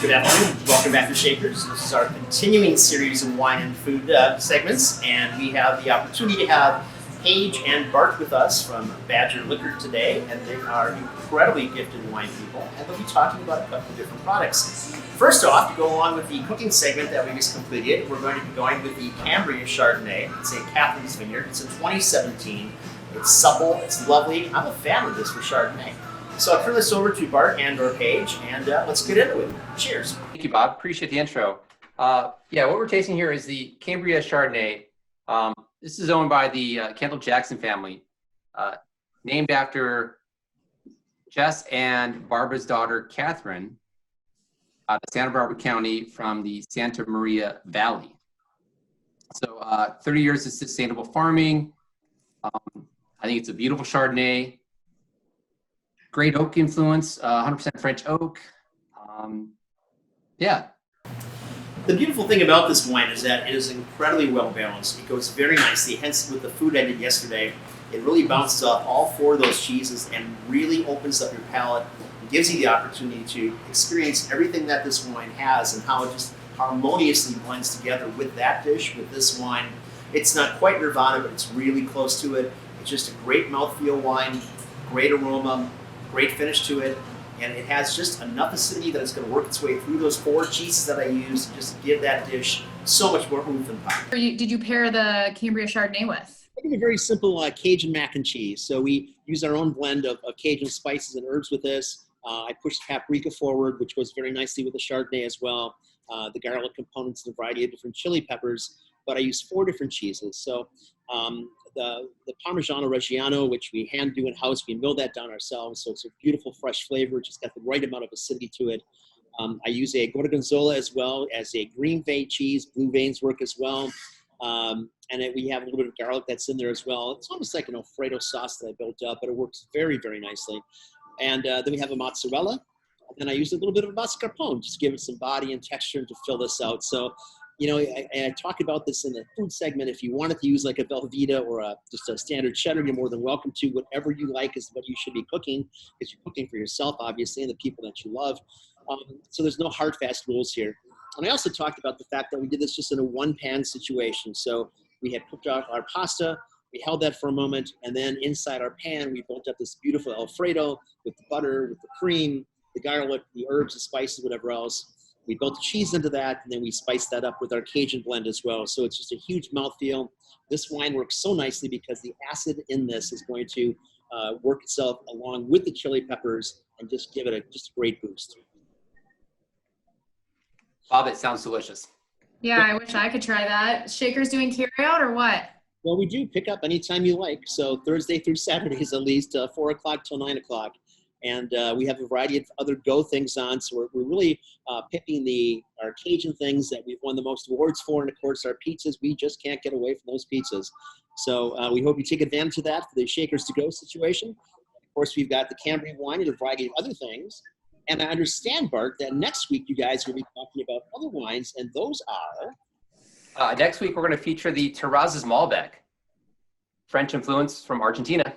Good afternoon. Welcome back to Shakers. This is our continuing series of wine and food segments, and we have the opportunity to have Paige and Bart with us from Badger Liquor today, and they are incredibly gifted wine people, and they'll be talking about a couple of different products. First off, to go along with the cooking segment that we just completed, we're going to be going with the Cambria Chardonnay. It's a Catherine's Vineyard. It's a 2017. It's supple. It's lovely. I'm a fan of this for Chardonnay. So I'll turn this over to Bart and or Paige, and let's get into it. Cheers. Thank you, Bob. Appreciate the intro. Yeah, what we're tasting here is the Cambria Chardonnay. This is owned by the Kendall Jackson family, named after Jess and Barbara's daughter, Katherine, out of Santa Barbara County from the Santa Maria Valley. So 30 years of sustainable farming. I think it's a beautiful Chardonnay. Great oak influence, 100% French oak. Yeah. The beautiful thing about this wine is that it is incredibly well balanced. It goes very nicely, hence with the food I did yesterday, it really bounces off all four of those cheeses and really opens up your palate and gives you the opportunity to experience everything that this wine has and how it just harmoniously blends together with that dish, with this wine. It's not quite Nirvana, but it's really close to it. It's just a great mouthfeel wine, great aroma, great finish to it, and it has just enough acidity that it's going to work its way through those four cheeses that I used to just give that dish so much more oomph and pop. Did you pair the Cambria Chardonnay with? I did a very simple Cajun mac and cheese. So we use our own blend of Cajun spices and herbs with this. I pushed paprika forward, which goes very nicely with the Chardonnay as well. The garlic components and a variety of different chili peppers, but I use 4 different cheeses. So the Parmigiano Reggiano, which we hand do in-house, we mill that down ourselves, so it's a beautiful fresh flavor, just got the right amount of acidity to it. I use a Gorgonzola as well as a green vein cheese. Blue veins work as well. And then we have a little bit of garlic that's in there as well. It's almost like an Alfredo sauce that I built up, but it works very, very nicely. And then we have a mozzarella. And then I use a little bit of mascarpone, just to give it some body and texture and to fill this out. So, you know, I talk about this in the food segment. If you wanted to use like a Velveeta or just a standard cheddar, you're more than welcome to. Whatever you like is what you should be cooking, because you're cooking for yourself, obviously, and the people that you love. So there's no hard, fast rules here. And I also talked about the fact that we did this just in a one-pan situation. So we had cooked out our pasta, we held that for a moment, and then inside our pan, we built up this beautiful Alfredo with the butter, with the cream, the garlic, the herbs, the spices, whatever else. We built the cheese into that, and then we spiced that up with our Cajun blend as well. So it's just a huge mouthfeel. This wine works so nicely because the acid in this is going to work itself along with the chili peppers and just give it just a great boost. Bob, it sounds delicious. Yeah, I wish I could try that. Shakers doing carry out or what? Well, we do pick up anytime you like. So Thursday through Saturdays at least, 4 o'clock till 9 o'clock. And we have a variety of other go things on. So we're really picking our Cajun things that we've won the most awards for. And of course, our pizzas, we just can't get away from those pizzas. So we hope you take advantage of that for the Shakers to Go situation. Of course, we've got the Cambria wine and a variety of other things. And I understand, Bart, that next week you guys will be talking about other wines, and those are? Next week, we're going to feature the Terrazas Malbec, French influence from Argentina.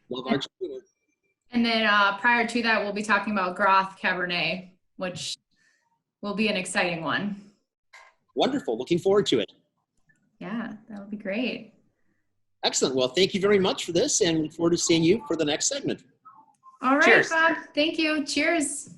Love Argentina. And then prior to that, we'll be talking about Groth Cabernet, which will be an exciting one. Wonderful. Looking forward to it. Yeah, that would be great. Excellent. Well, thank you very much for this, and look forward to seeing you for the next segment. All right, Cheers. Bob. Thank you. Cheers.